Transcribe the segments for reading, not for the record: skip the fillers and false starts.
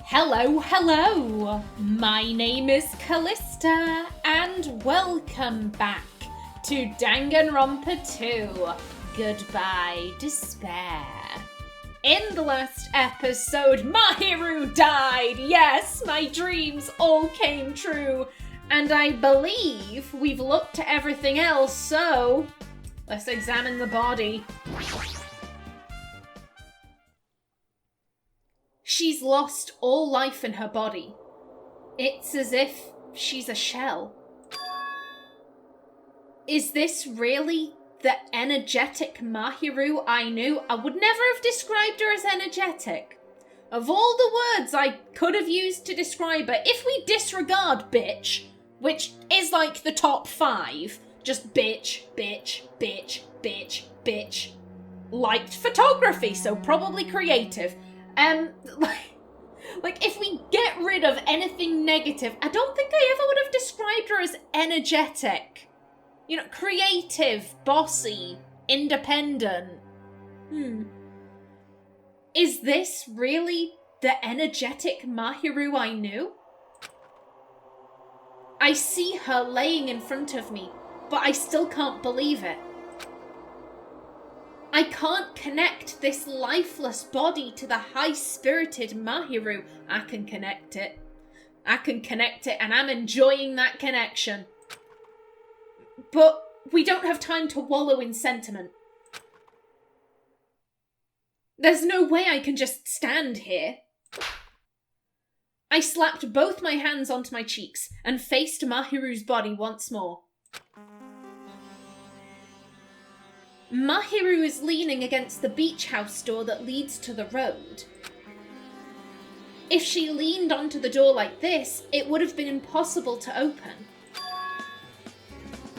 Hello, hello! My name is Callista, and welcome back to Danganronpa 2, Goodbye Despair. In the last episode, Mahiru died! Yes, my dreams all came true, and I believe we've looked at everything else, so let's examine the body. She's lost all life in her body. It's as if she's a shell. Is this really the energetic Mahiru I knew? I would never have described her as energetic. Of all the words I could have used to describe her, if we disregard bitch, which is like the top 5, just bitch, bitch, bitch, bitch, bitch. Liked photography, so probably creative. Like, if we get rid of anything negative, I don't think I ever would have described her as energetic. You know, creative, bossy, independent. Is this really the energetic Mahiru I knew? I see her laying in front of me, but I still can't believe it. I can't connect this lifeless body to the high-spirited Mahiru. I can connect it. And I'm enjoying that connection. But we don't have time to wallow in sentiment. There's no way I can just stand here. I slapped both my hands onto my cheeks and faced Mahiru's body once more. Mahiru is leaning against the beach house door that leads to the road. If she leaned onto the door like this, it would have been impossible to open.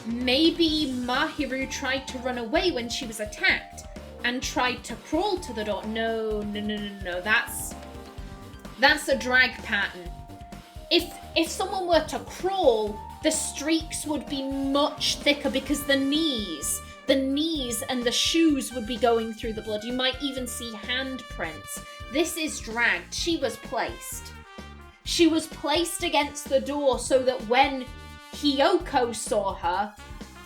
Maybe Mahiru tried to run away when she was attacked and tried to crawl to the door. No. That's a drag pattern. If someone were to crawl, the streaks would be much thicker because the knees and the shoes would be going through the blood. You might even see handprints. This is dragged. She was placed. She was placed against the door so that when Hiyoko saw her,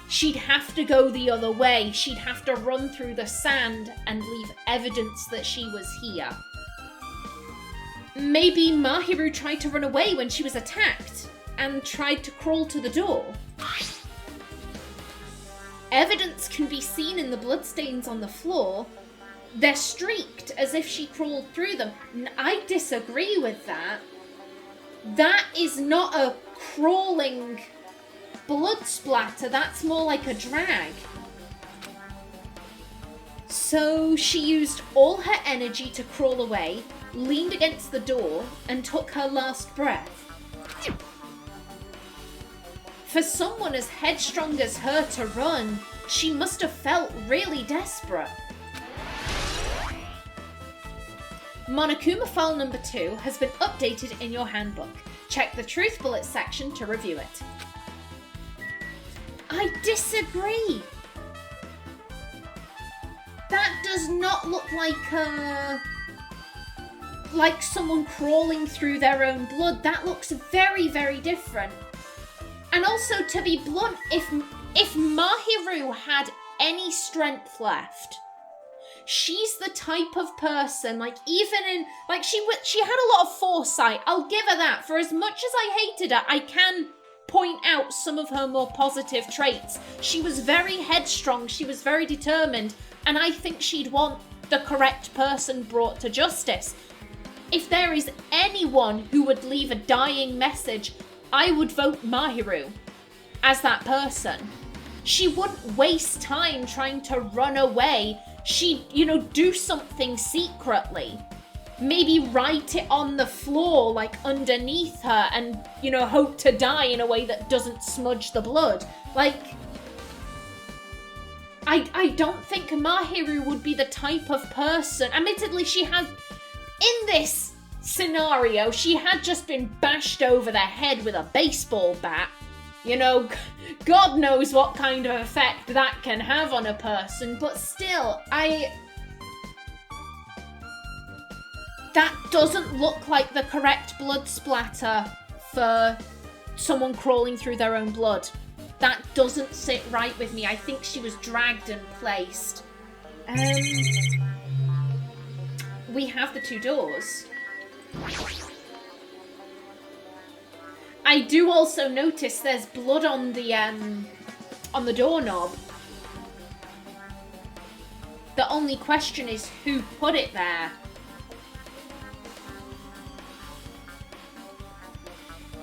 she'd have to go the other way. She'd have to run through the sand and leave evidence that she was here. Maybe Mahiru tried to run away when she was attacked and tried to crawl to the door. Evidence can be seen in the bloodstains on the floor. They're streaked as if she crawled through them. I disagree with that. That is not a crawling blood splatter. That's more like a drag. So she used all her energy to crawl away, leaned against the door, and took her last breath. For someone as headstrong as her to run, she must have felt really desperate. Monokuma file number 2 has been updated in your handbook. Check the truth bullet section to review it. I disagree. That does not look like someone crawling through their own blood. That looks very, very different. And also, to be blunt, if Mahiru had any strength left, she's the type of person, she had a lot of foresight. I'll give her that. For as much as I hated her, I can point out some of her more positive traits. She was very headstrong, she was very determined, and I think she'd want the correct person brought to justice. If there is anyone who would leave a dying message, I would vote Mahiru as that person. She wouldn't waste time trying to run away. She'd, do something secretly. Maybe write it on the floor, underneath her, and, hope to die in a way that doesn't smudge the blood. I don't think Mahiru would be the type of person. Admittedly, in this scenario, she had just been bashed over the head with a baseball bat. God knows what kind of effect that can have on a person, but still, That doesn't look like the correct blood splatter for someone crawling through their own blood. That doesn't sit right with me. I think she was dragged and placed. We have the 2 doors. I do also notice there's blood on the doorknob. The only question is who put it there.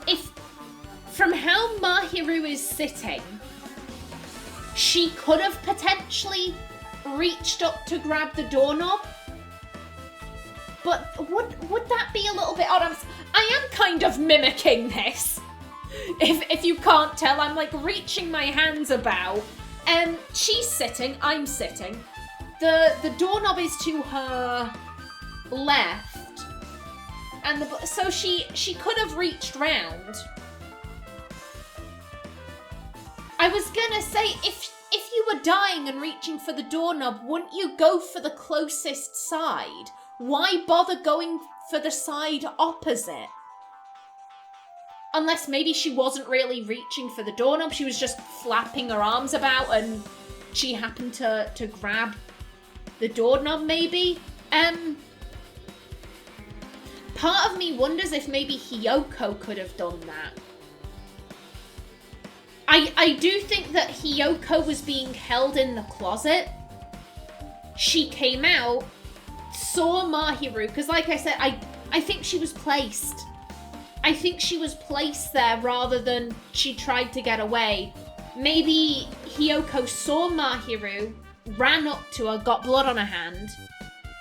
If, from how Mahiru is sitting, she could have potentially reached up to grab the doorknob. But would that be a little bit odd? I am kind of mimicking this. If you can't tell, I'm like reaching my hands about. She's sitting, I'm sitting. The doorknob is to her left. And so she could have reached round. I was gonna say, if you were dying and reaching for the doorknob, wouldn't you go for the closest side? Why bother going for the side opposite? Unless maybe she wasn't really reaching for the doorknob, she was just flapping her arms about and she happened to grab the doorknob maybe? Part of me wonders if maybe Hiyoko could have done that. I do think that Hiyoko was being held in the closet. She came out, saw Mahiru, because like I said, I think she was placed. I think she was placed there rather than she tried to get away. Maybe Hiyoko saw Mahiru, ran up to her, got blood on her hand,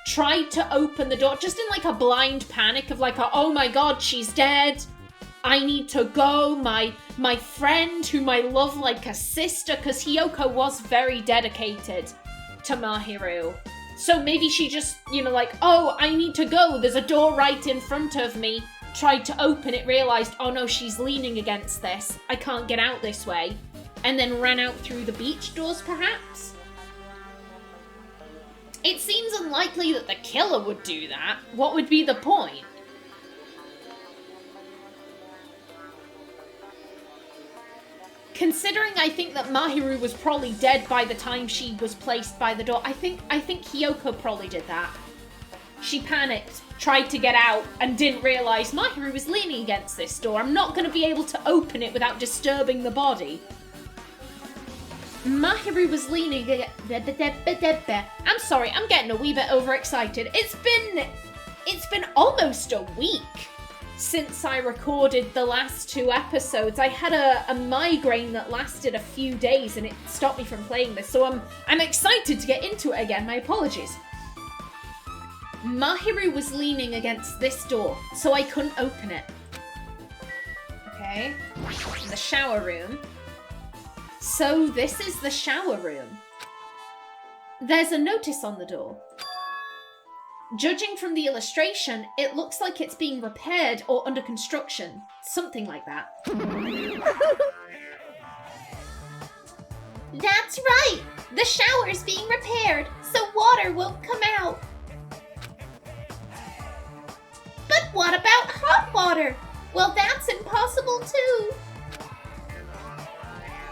tried to open the door, just in like a blind panic of like, oh my god, she's dead. I need to go. My friend, whom I love like a sister, because Hiyoko was very dedicated to Mahiru. So maybe she just, like, oh, I need to go. There's a door right in front of me. Tried to open it, realized, oh no, she's leaning against this. I can't get out this way. And then ran out through the beach doors, perhaps? It seems unlikely that the killer would do that. What would be the point? Considering I think that Mahiru was probably dead by the time she was placed by the door, I think Hiyoko probably did that. She panicked, tried to get out, and didn't realize Mahiru was leaning against this door. I'm not going to be able to open it without disturbing the body. Mahiru was leaning I'm sorry, I'm getting a wee bit overexcited. It's been almost a week since I recorded the last 2 episodes. I had a migraine that lasted a few days and it stopped me from playing this, so I'm excited to get into it again. My apologies. Mahiru was leaning against this door, so I couldn't open it. Okay. The shower room. So this is the shower room. There's a notice on the door. Judging from the illustration, it looks like it's being repaired or under construction. Something like that. That's right! The shower's being repaired, so water won't come out. But what about hot water? Well, that's impossible too.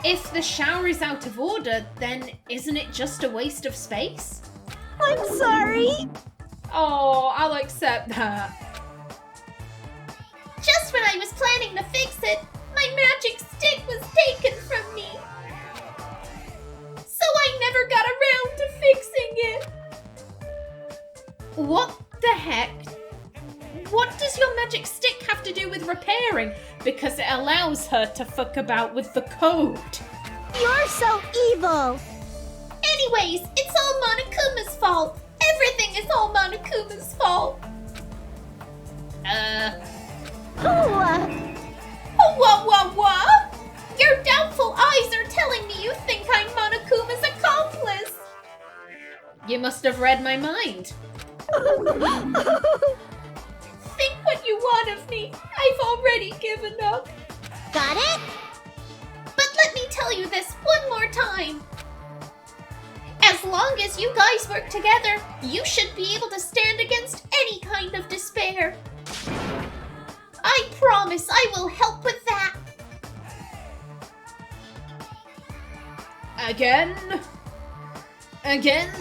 If the shower is out of order, then isn't it just a waste of space? I'm sorry. Oh, I'll accept that. Just when I was planning to fix it, my magic stick was taken from me. So I never got around to fixing it. What the heck? What does your magic stick have to do with repairing? Because it allows her to fuck about with the code. You're so evil. Anyways, it's all Monokuma's fault. Everything is all Monokuma's fault. What? Your doubtful eyes are telling me you think I'm Monokuma's accomplice. You must have read my mind. Think what you want of me. I've already given up. Got it? But let me tell you this one more time. As As long as you guys work together, you should be able to stand against any kind of despair. I promise I will help with that. Again,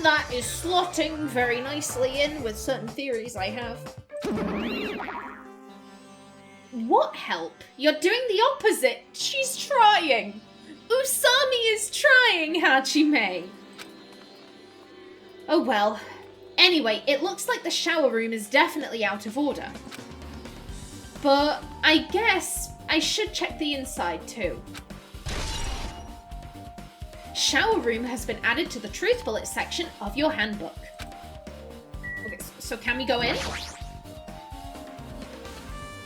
that is slotting very nicely in with certain theories I have. What help? You're doing the opposite. She's trying. Usami is trying, Hajime. Oh well. Anyway, it looks like the shower room is definitely out of order. But I guess I should check the inside too. Shower room has been added to the truth bullet section of your handbook. Okay, so can we go in?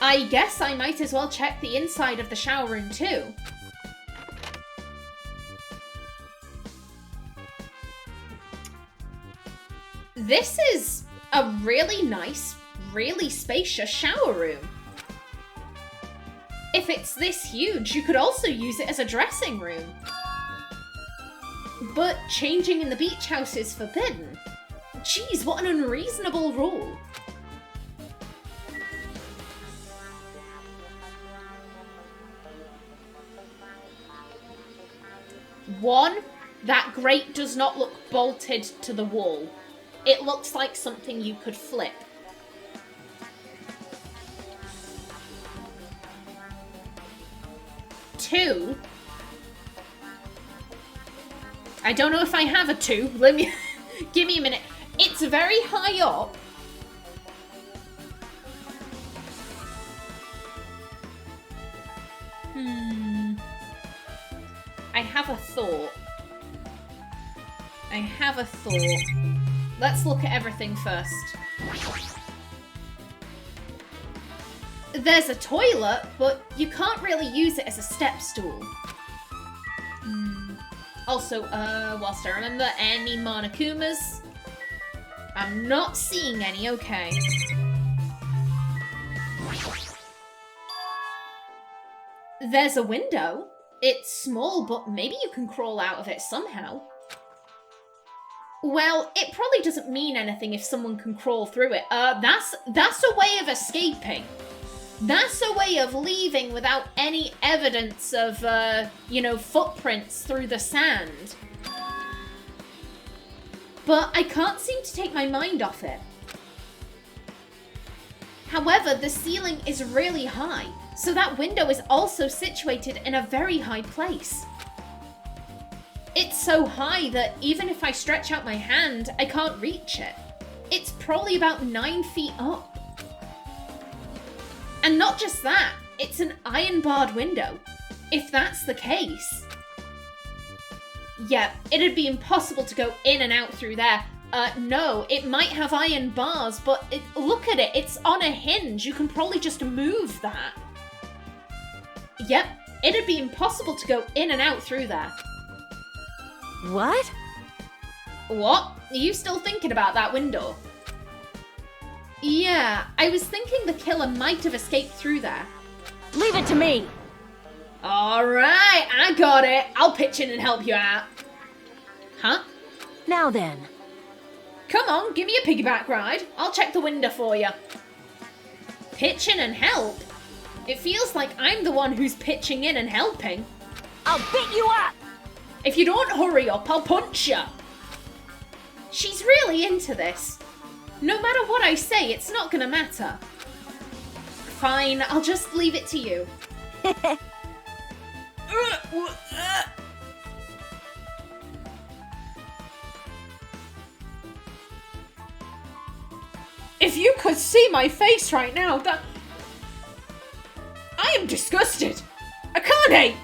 I guess I might as well check the inside of the shower room too. This is a really nice, really spacious shower room. If it's this huge, you could also use it as a dressing room. But changing in the beach house is forbidden. Jeez, what an unreasonable rule. One, that grate does not look bolted to the wall. It looks like something you could flip. Two, I don't know if I have a two. Let me, give me a minute. It's very high up. I have a thought. Let's look at everything first. There's a toilet, but you can't really use it as a step stool. Also, whilst I remember any Monokumas, I'm not seeing any, okay. There's a window. It's small, but maybe you can crawl out of it somehow. Well, it probably doesn't mean anything if someone can crawl through it. That's a way of escaping. That's a way of leaving without any evidence of, footprints through the sand. But I can't seem to take my mind off it. However, the ceiling is really high, so that window is also situated in a very high place. It's so high that even if I stretch out my hand, I can't reach it. It's probably about 9 feet up. And not just that, it's an iron-barred window. If that's the case... Yeah, it'd be impossible to go in and out through there. No, it might have iron bars, but look at it, it's on a hinge. You can probably just move that. Yep, it'd be impossible to go in and out through there. What? What? Are you still thinking about that window? Yeah, I was thinking the killer might have escaped through there. Leave it to me! Alright, I got it. I'll pitch in and help you out. Huh? Now then. Come on, give me a piggyback ride. I'll check the window for you. Pitch in and help? It feels like I'm the one who's pitching in and helping. I'll beat you up! If you don't hurry up, I'll punch you. She's really into this. No matter what I say, it's not gonna matter. Fine, I'll just leave it to you. If you could see my face right now, I am disgusted. Akane!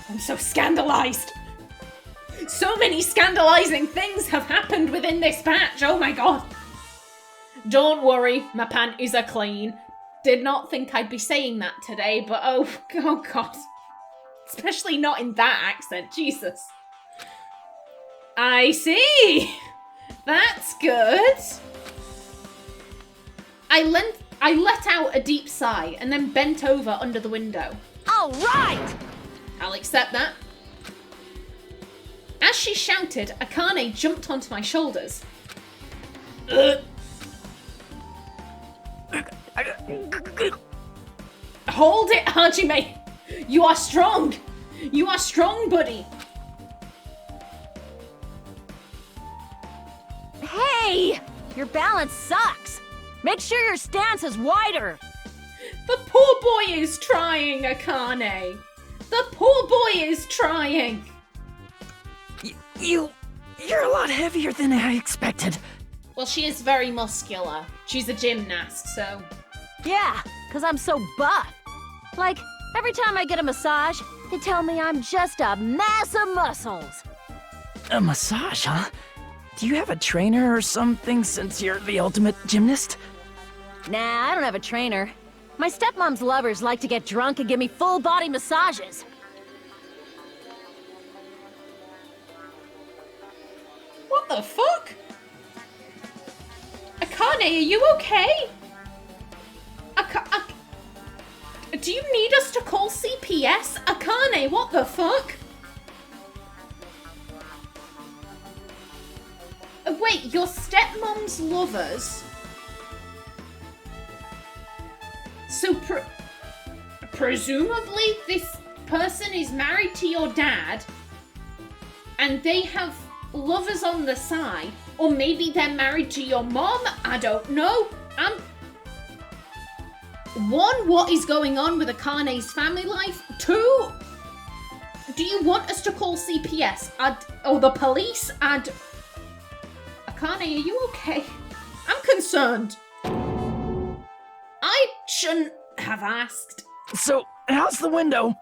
I'm so scandalized. So many scandalizing things have happened within this patch. Oh my god. Don't worry, my panties are clean. Did not think I'd be saying that today, but oh god. Especially not in that accent, Jesus. I see. That's good. I let out a deep sigh and then bent over under the window. All right! I'll accept that. As she shouted, Akane jumped onto my shoulders. Hold it, Hajime! You are strong! You are strong, buddy! Hey! Your balance sucks! Make sure your stance is wider! The poor boy is trying, Akane! The poor boy is trying! You're a lot heavier than I expected. Well, she is very muscular. She's a gymnast, so... Yeah, 'cause I'm so buff. Like, every time I get a massage, they tell me I'm just a mass of muscles. A massage, huh? Do you have a trainer or something since you're the ultimate gymnast? Nah, I don't have a trainer. My stepmom's lovers like to get drunk and give me full-body massages. What the fuck? Akane, are you okay? Do you need us to call CPS? Akane, what the fuck? Wait, your stepmom's lovers? So presumably this person is married to your dad and they have lovers on the side, or maybe they're married to your mom. I don't know. One, what is going on with Akane's family life? Two, do you want us to call CPS or the police? Akane, are you okay? I'm concerned. I shouldn't have asked. So, how's the window?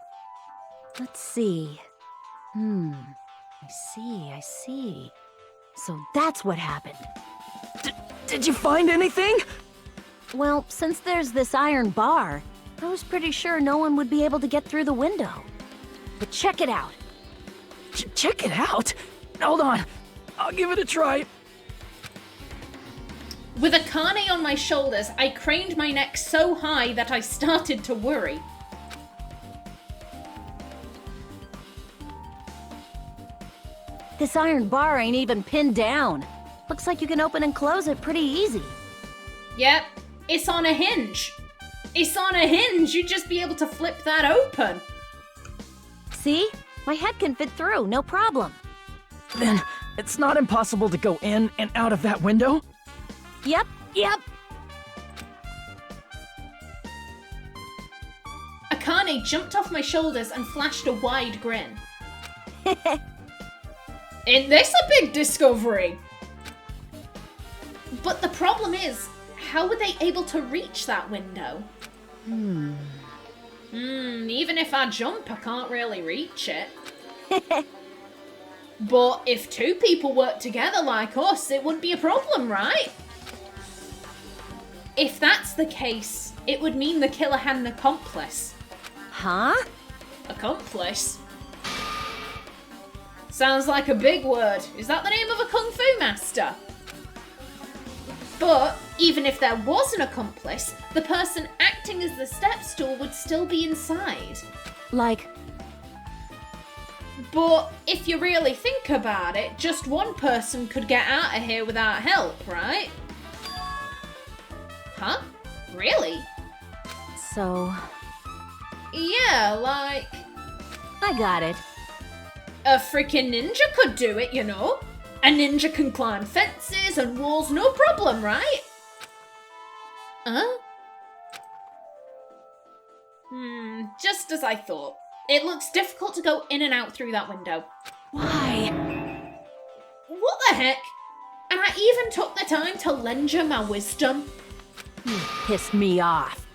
Let's see. I see. So that's what happened. Did you find anything? Well, since there's this iron bar, I was pretty sure no one would be able to get through the window. But check it out. Check it out? Hold on. I'll give it a try. With Akane on my shoulders, I craned my neck so high that I started to worry. This iron bar ain't even pinned down. Looks like you can open and close it pretty easy. Yep, it's on a hinge. It's on a hinge. You'd just be able to flip that open. See? My head can fit through, no problem. Then, it's not impossible to go in and out of that window? Yep. Akane jumped off my shoulders and flashed a wide grin. Ain't this a big discovery? But the problem is, how were they able to reach that window? Even if I jump, I can't really reach it. But if two people work together like us, it wouldn't be a problem, right? If that's the case, it would mean the killer had an accomplice. Huh? Accomplice? Sounds like a big word. Is that the name of a kung fu master? But even if there was an accomplice, the person acting as the step stool would still be inside. Like... But if you really think about it, just one person could get out of here without help, right? Huh? Really? So... Yeah, like... I got it. A freaking ninja could do it, you know? A ninja can climb fences and walls, no problem, right? Huh? Just as I thought. It looks difficult to go in and out through that window. Why? What the heck? And I even took the time to lend you my wisdom. You pissed me off.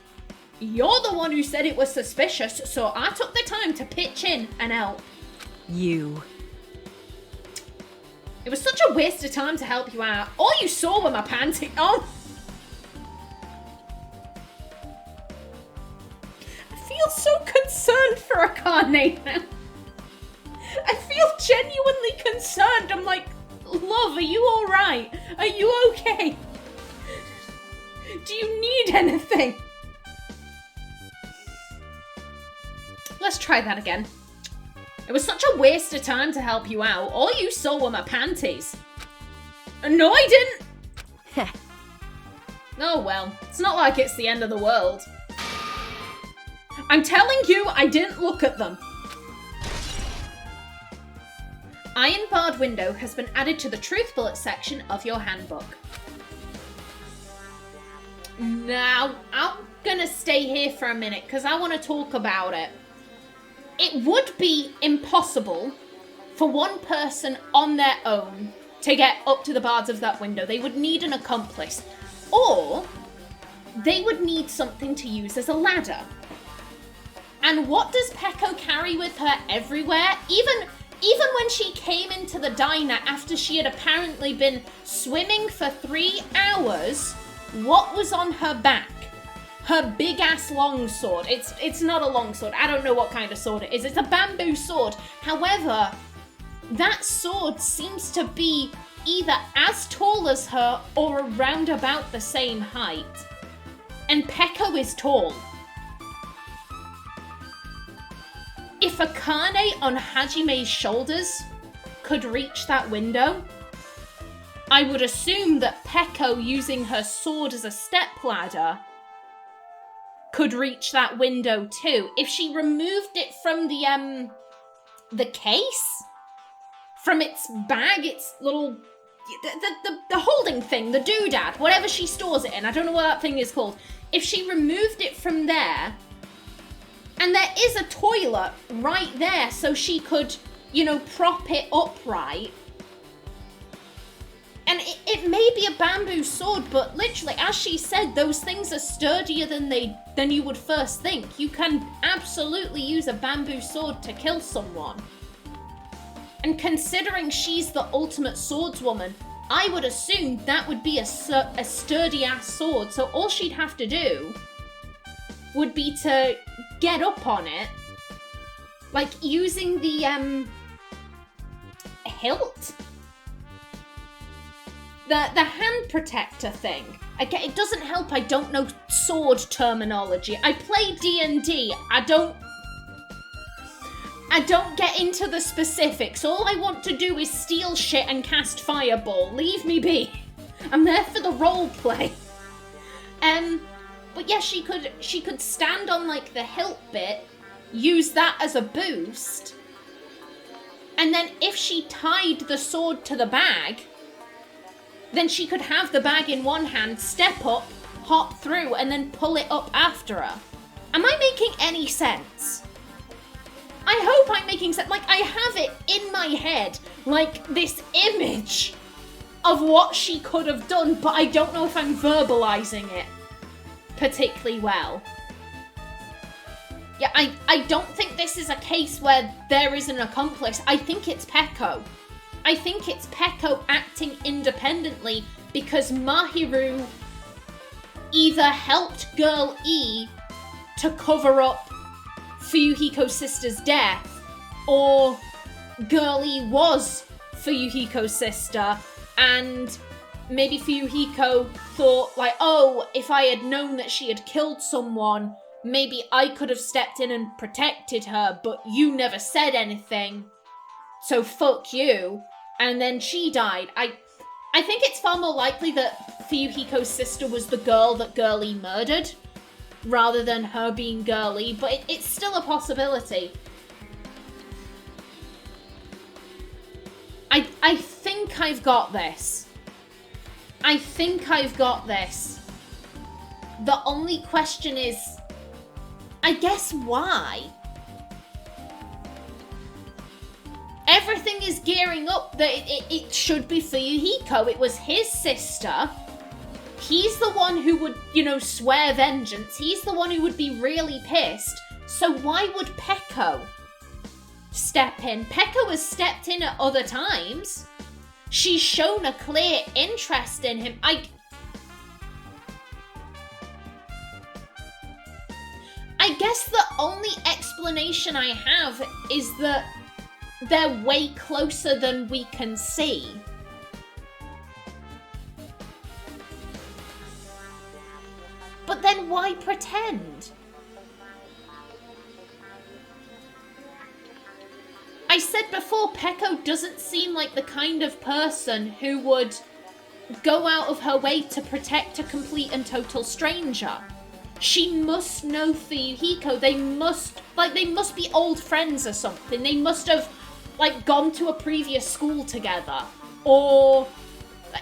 You're the one who said it was suspicious, so I took the time to pitch in and help. You. It was such a waste of time to help you out. All you saw were my panties. Oh! I feel so concerned for Akane now. I feel genuinely concerned. I'm like, love, are you alright? Are you okay? Do you need anything? Let's try that again. It was such a waste of time to help you out. All you saw were my panties. No, I didn't. Oh well, it's not like it's the end of the world. I'm telling you, I didn't look at them. Iron barred window has been added to the truth bullet section of your handbook. Now, I'm gonna stay here for a minute because I want to talk about it. It would be impossible for one person on their own to get up to the bars of that window. They would need an accomplice. Or they would need something to use as a ladder. And what does Peko carry with her everywhere? Even when she came into the diner after she had apparently been swimming for 3 hours, what was on her back? Her big-ass long sword. It's not a long sword. I don't know what kind of sword it is. It's a bamboo sword. However, that sword seems to be either as tall as her or around about the same height. And Peko is tall. If a Kane on Hajime's shoulders could reach that window, I would assume that Peko, using her sword as a stepladder, could reach that window too. If she removed it from the case, from its bag, its little, the holding thing, the doodad, whatever she stores it in, I don't know what that thing is called. If she removed it from there, and there is a toilet right there, so she could, you know, prop it upright. And it may be a bamboo sword, but literally, as she said, those things are sturdier than you would first think. You can absolutely use a bamboo sword to kill someone. And considering she's the ultimate swordswoman, I would assume that would be a sturdy-ass sword. So all she'd have to do would be to get up on it, like using the hilt, the hand protector thing. Okay, it doesn't help I don't know sword terminology. I play D&D. I don't get into the specifics. All I want to do is steal shit and cast fireball. Leave me be. I'm there for the role play. But yeah, she could stand on like the hilt bit, use that as a boost, and then if she tied the sword to the bag, then she could have the bag in one hand, step up, hop through, and then pull it up after her. Am I making any sense? I hope I'm making sense. Like, I have it in my head, like this image of what she could have done, but I don't know if I'm verbalizing it particularly well. Yeah, I don't think this is a case where there is an accomplice. I think it's Peko. I think it's Peko acting independently because Mahiru either helped Girl E to cover up Fuyuhiko's sister's death, or Girl E was Fuyuhiko's sister, and maybe Fuyuhiko thought, like, oh, if I had known that she had killed someone, maybe I could have stepped in and protected her, but you never said anything, so fuck you. And then she died. I think it's far more likely that Fuyuhiko's sister was the girl that Girlie murdered, rather than her being Girlie, but it's still a possibility. I think I've got this. I think I've got this. The only question is, I guess why? Everything is gearing up that it should be Fuyuhiko. It was his sister. He's the one who would, you know, swear vengeance. He's the one who would be really pissed. So why would Peko step in? Peko has stepped in at other times. She's shown a clear interest in him. I guess the only explanation I have is that they're way closer than we can see. But then why pretend? I said before, Peko doesn't seem like the kind of person who would go out of her way to protect a complete and total stranger. She must know Fuyuhiko. They must be old friends or something. They must have, like, gone to a previous school together. Or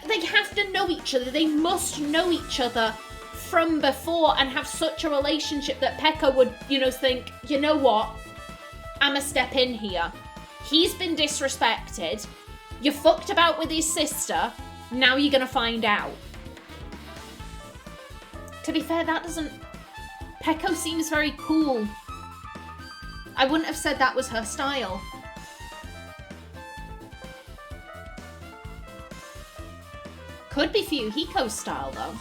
they have to know each other. They must know each other from before and have such a relationship that Peko would, you know, think, you know what? I'ma step in here. He's been disrespected. You fucked about with his sister. Now you're gonna find out. To be fair, that doesn't... Peko seems very cool. I wouldn't have said that was her style. Could be Fuyuhiko's style, though.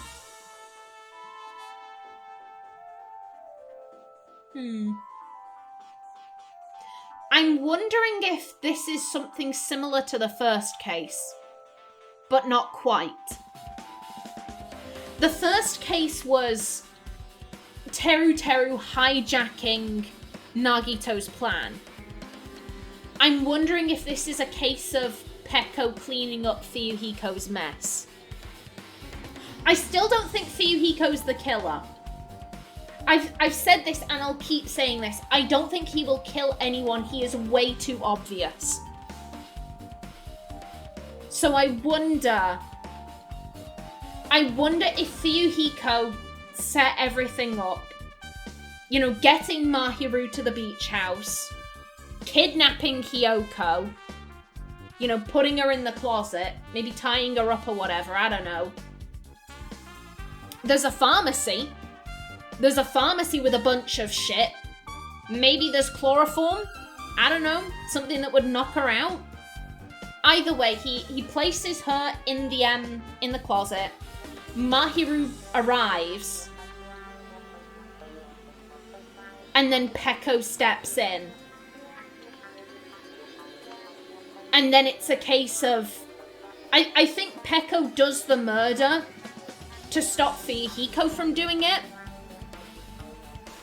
I'm wondering if this is something similar to the first case, but not quite. The first case was Teru hijacking Nagito's plan. I'm wondering if this is a case of Peko cleaning up Fuyuhiko's mess. I still don't think Fuyuhiko's the killer. I've said this and I'll keep saying this. I don't think he will kill anyone. He is way too obvious. So I wonder if Fuyuhiko set everything up. You know, getting Mahiru to the beach house, kidnapping Hiyoko, you know, putting her in the closet, maybe tying her up or whatever, I don't know. There's a pharmacy. There's a pharmacy with a bunch of shit. Maybe there's chloroform. I don't know. Something that would knock her out. Either way, he places her in the closet. Mahiru arrives. And then Peko steps in. And then it's a case of... I think Peko does the murder to stop Fuyuhiko from doing it.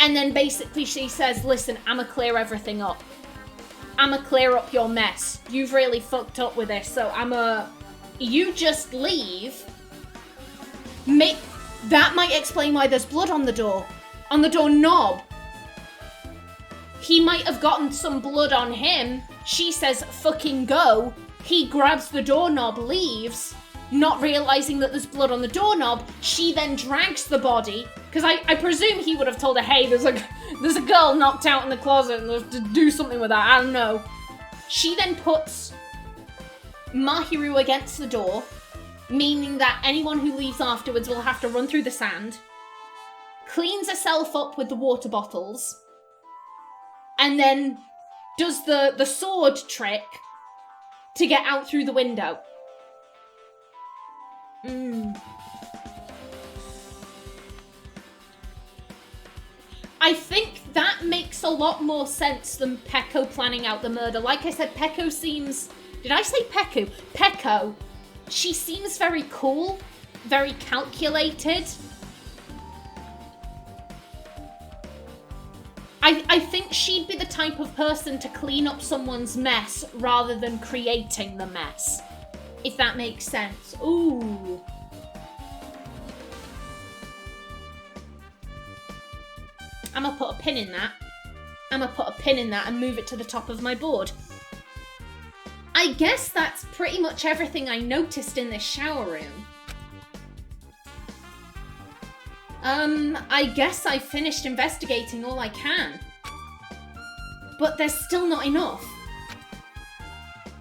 And then basically she says, listen, I'ma clear everything up. I'ma clear up your mess. You've really fucked up with this, so you just leave. That might explain why there's blood on the door. On the doorknob. He might have gotten some blood on him. She says, fucking go. He grabs the doorknob, leaves, not realizing that there's blood on the doorknob. She then drags the body, because I presume he would have told her, hey, there's a girl knocked out in the closet and there's to do something with that. I don't know. She then puts Mahiru against the door, meaning that anyone who leaves afterwards will have to run through the sand, cleans herself up with the water bottles, and then does the sword trick to get out through the window. I think that makes a lot more sense than Peko planning out the murder. Like I said, Peko seems... Did I say Peku? Peko. She seems very cool, very calculated. I think she'd be the type of person to clean up someone's mess rather than creating the mess. If that makes sense. Ooh. I'm gonna put a pin in that. I'm gonna put a pin in that and move it to the top of my board. I guess that's pretty much everything I noticed in this shower room. I guess I finished investigating all I can. But there's still not enough.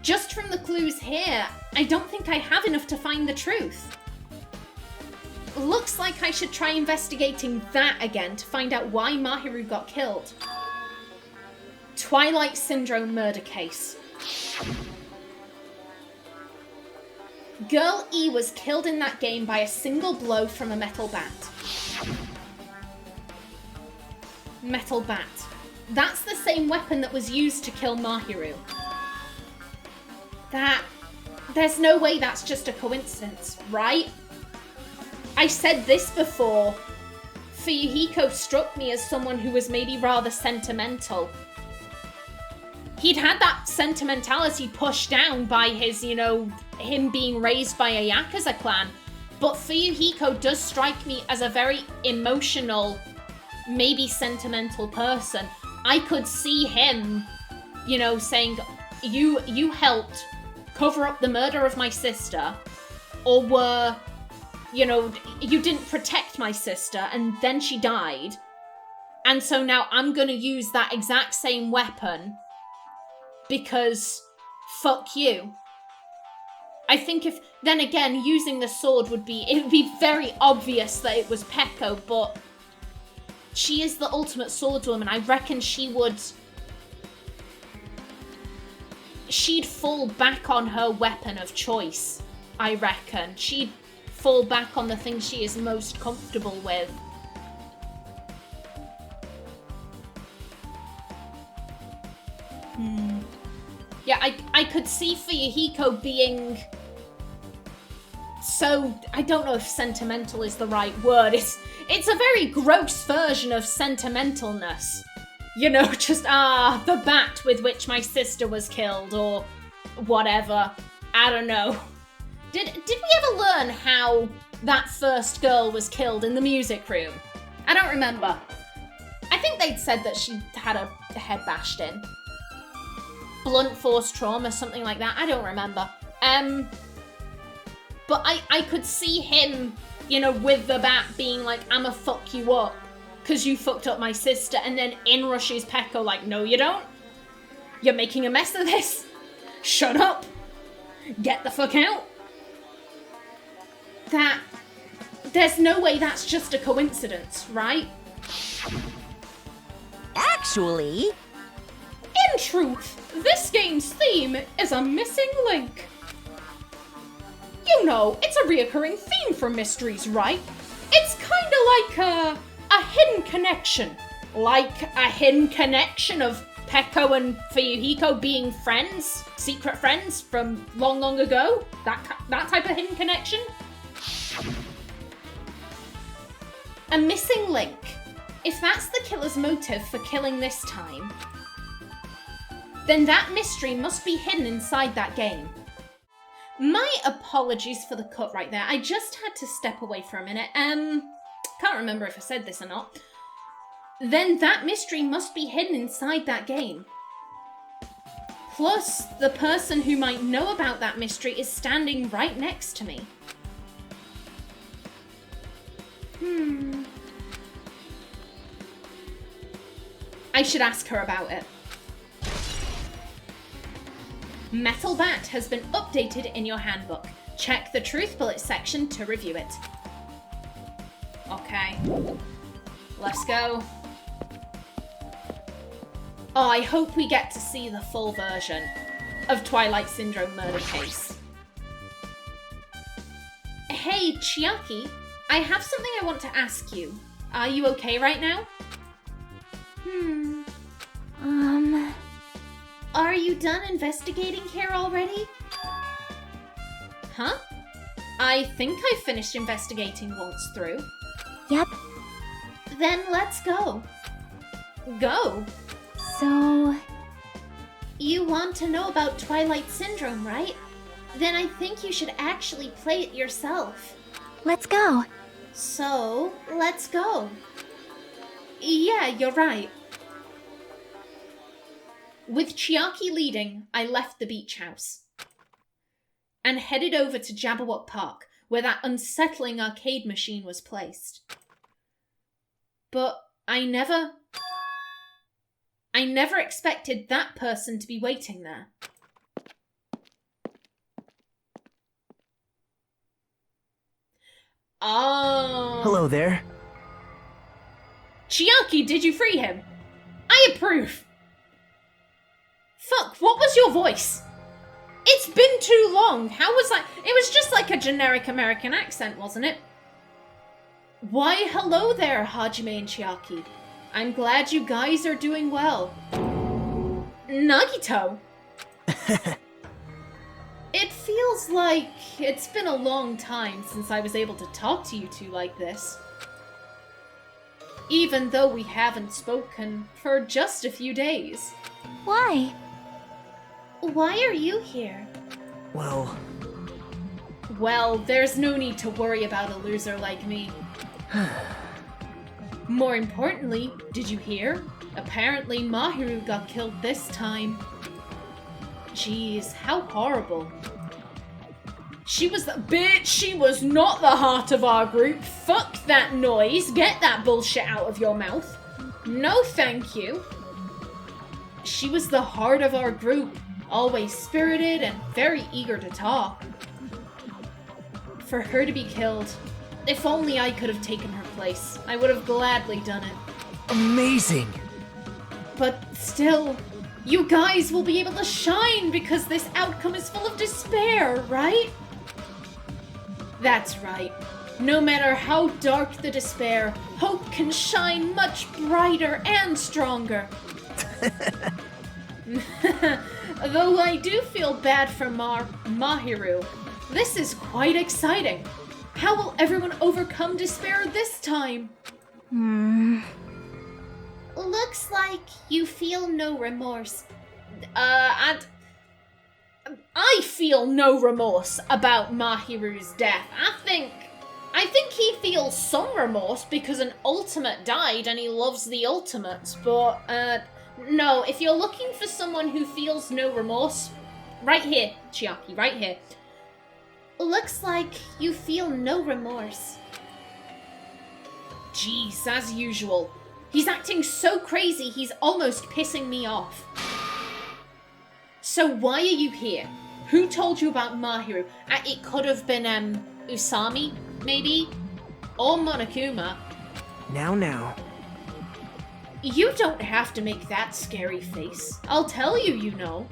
Just from the clues here, I don't think I have enough to find the truth. Looks like I should try investigating that again to find out why Mahiru got killed. Twilight Syndrome murder case. Girl E was killed in that game by a single blow from a metal bat. Metal bat. That's the same weapon that was used to kill Mahiru. There's no way that's just a coincidence, right? I said this before. Fuyuhiko struck me as someone who was maybe rather sentimental. he'd had that sentimentality pushed down by his, you know, him being raised by a Yakuza clan. But Fuyuhiko does strike me as a very emotional, maybe sentimental person. I could see him, you know, saying, you helped cover up the murder of my sister, or were, you know, you didn't protect my sister and then she died. And so now I'm gonna use that exact same weapon because fuck you. I think if, then again, using the sword it would be very obvious that it was Peko, but she is the ultimate swordswoman. I reckon she'd fall back on her weapon of choice. I reckon. She'd fall back on the thing she is most comfortable with. Yeah, I could see Fuyuhiko being so, I don't know if sentimental is the right word. It's a very gross version of sentimentalness. You know, just, the bat with which my sister was killed, or whatever. I don't know. Did we ever learn how that first girl was killed in the music room? I don't remember. I think they'd said that she had a head bashed in. Blunt force trauma, something like that. I don't remember. But I could see him, you know, with the bat being like, I'ma fuck you up because you fucked up my sister, and then in rushes Peko like, no you don't. You're making a mess of this. Shut up. Get the fuck out. There's no way that's just a coincidence, right? Actually... In truth, this game's theme is a missing link. You know, it's a reoccurring theme for mysteries, right? It's kinda like a hidden connection. Like a hidden connection of Peko and Fuyuhiko being friends, secret friends from long, long ago. That type of hidden connection. A missing link. If that's the killer's motive for killing this time, then that mystery must be hidden inside that game. My apologies for the cut right there. I just had to step away for a minute. Can't remember if I said this or not. Then that mystery must be hidden inside that game. Plus, the person who might know about that mystery is standing right next to me. I should ask her about it. Metal Bat has been updated in your handbook. Check the Truth Bullet section to review it. Okay. Let's go. Oh, I hope we get to see the full version of Twilight Syndrome Murder Case. Hey, Chiaki, I have something I want to ask you. Are you okay right now? Are you done investigating here already? Huh? I think I finished investigating once through. Yep. Then let's go. Go? So... You want to know about Twilight Syndrome, right? Then I think you should actually play it yourself. let's go. So, let's go. Yeah, you're right. With Chiaki leading, I left the beach house and headed over to Jabberwock Park, where that unsettling arcade machine was placed. But I never expected that person to be waiting there. Oh. Hello there. Chiaki, did you free him? I approve. Fuck, what was your voice? It's been too long. How was that? It was just like a generic American accent, wasn't it? Why, hello there, Hajime and Chiaki. I'm glad you guys are doing well. Nagito. It feels like it's been a long time since I was able to talk to you two like this. Even though we haven't spoken for just a few days. Why? Why are you here? Well, Well, there's no need to worry about a loser like me. More importantly, did you hear? Apparently Mahiru got killed this time. Jeez, how horrible. She was the bitch, she was not the heart of our group. Fuck that noise, get that bullshit out of your mouth. No thank you. She was the heart of our group, always spirited and very eager to talk. For her to be killed, if only I could have taken her place, I would have gladly done it. amazing. But still, you guys will be able to shine because this outcome is full of despair, right? That's right. No matter how dark the despair, hope can shine much brighter and stronger. Though I do feel bad for Mahiru, this is quite exciting. How will everyone overcome despair this time? Looks like you feel no remorse. And I feel no remorse about Mahiru's death. I think he feels some remorse because an ultimate died and he loves the ultimates, but no, if you're looking for someone who feels no remorse, right here, Chiaki, right here. Looks like you feel no remorse. Jeez, as usual. He's acting so crazy, he's almost pissing me off. So why are you here? Who told you about Mahiru? It could have been, Usami, maybe? Or Monokuma. Now. You don't have to make that scary face. I'll tell you, you know.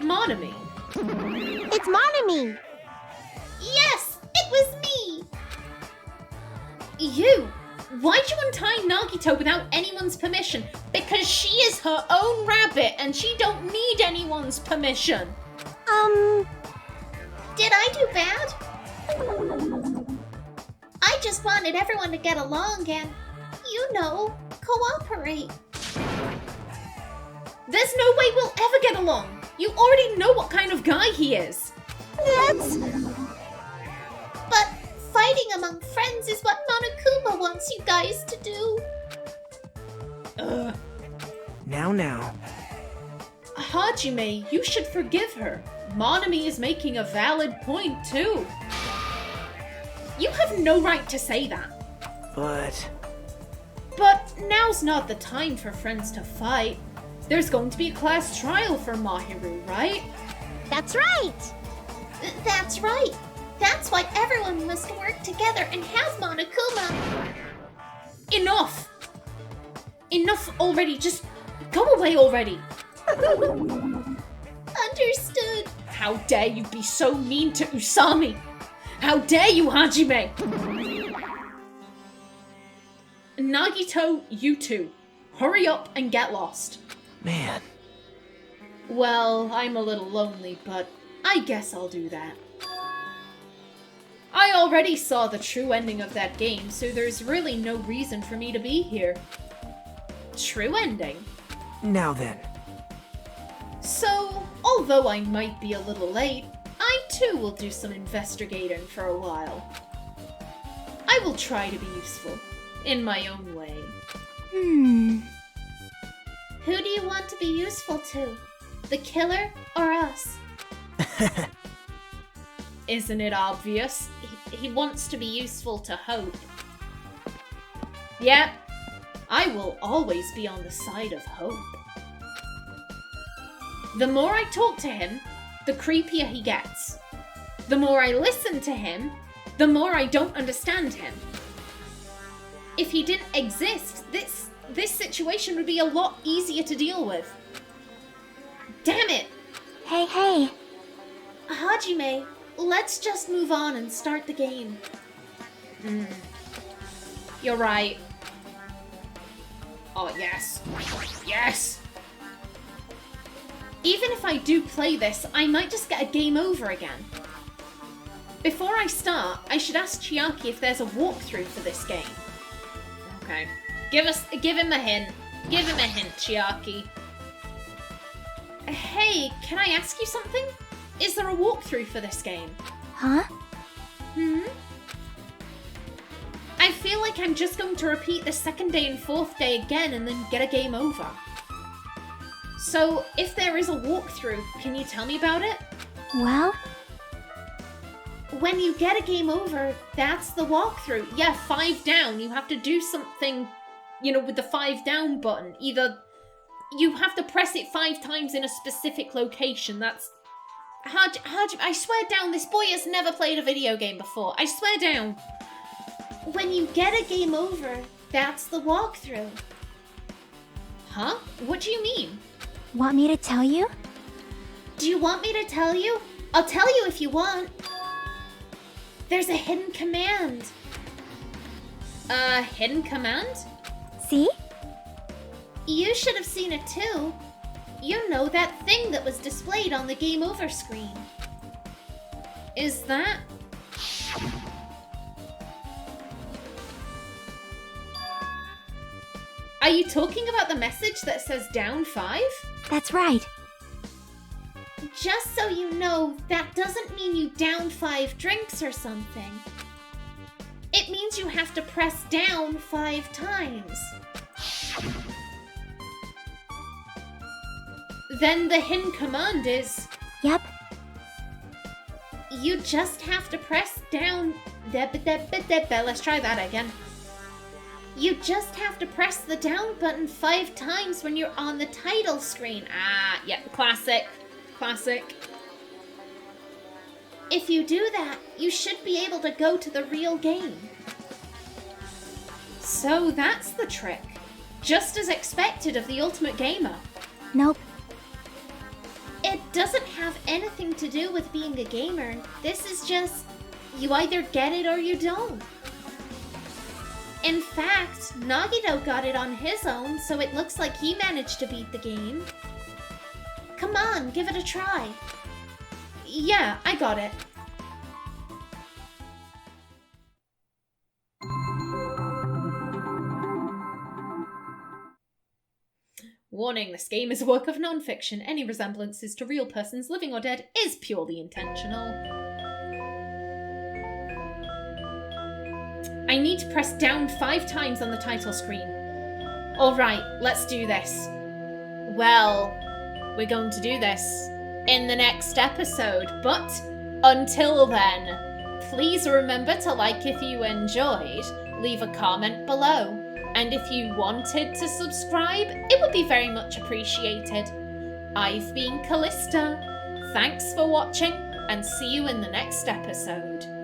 Monami. It's Monami! Yes, it was me! You! Why'd you untie Nagito without anyone's permission? Because she is her own rabbit and she don't need anyone's permission. Did I do bad? I just wanted everyone to get along and, you know, cooperate. There's no way we'll ever get along. You already know what kind of guy he is. But fighting among friends is what Monokuma wants you guys to do. Now. Hajime, you should forgive her. Monami is making a valid point, too. You have no right to say that. But now's not the time for friends to fight. There's going to be a class trial for Mahiru, right? That's right! That's right! That's why everyone must work together and have Monokuma! Enough! Enough already, just go away already! Understood! How dare you be so mean to Usami! How dare you, Hajime! Nagito, you two. Hurry up and get lost. man, Well, I'm a little lonely, but I guess I'll do that. I already saw the true ending of that game, so there's really no reason for me to be here. True ending? now then. So, although I might be a little late, I too will do some investigating for a while. I will try to be useful, in my own way. Who do you want to be useful to? The killer or us? Isn't it obvious? He wants to be useful to Hope. Yep, I will always be on the side of Hope. The more I talk to him, the creepier he gets. The more I listen to him, the more I don't understand him. If he didn't exist, this situation would be a lot easier to deal with. Damn it! Hey. Hajime, let's just move on and start the game. You're right. Oh, yes. Yes! Even if I do play this, I might just get a game over again. Before I start, I should ask Chiaki if there's a walkthrough for this game. Okay. Give him a hint. Give him a hint, Chiaki. Hey, can I ask you something? Is there a walkthrough for this game? Huh? I feel like I'm just going to repeat the second day and fourth day again and then get a game over. So, if there is a walkthrough, can you tell me about it? Well, When you get a game over, that's the walkthrough. Yeah, 5 down. You have to do something, with the 5 down button. Either you have to press it 5 times in a specific location. That's... I swear down, this boy has never played a video game before. I swear down. When you get a game over, that's the walkthrough. Huh? What do you mean? want me to tell you? Do you want me to tell you? I'll tell you if you want. There's a hidden command. A hidden command? See? You should have seen it too. You know that thing that was displayed on the game over screen. Is that... Are you talking about the message that says down 5? That's right. Just so you know, that doesn't mean you down 5 drinks or something. It means you have to press down 5 times. Then the hidden command is... Yep. You just have to press down... Let's try that again. You just have to press the down button 5 times when you're on the title screen. Ah, yeah, classic. Classic. If you do that, you should be able to go to the real game. So that's the trick. Just as expected of the Ultimate Gamer. Nope. It doesn't have anything to do with being a gamer. This is just... you either get it or you don't. In fact, Nagito got it on his own, so it looks like he managed to beat the game. Come on, give it a try. Yeah, I got it. Warning, this game is a work of non-fiction. Any resemblances to real persons, living or dead, is purely intentional. I need to press down 5 times on the title screen. Alright, let's do this. Well, we're going to do this in the next episode, but until then, please remember to like if you enjoyed, leave a comment below, and if you wanted to subscribe, it would be very much appreciated. I've been Callista. Thanks for watching, and see you in the next episode.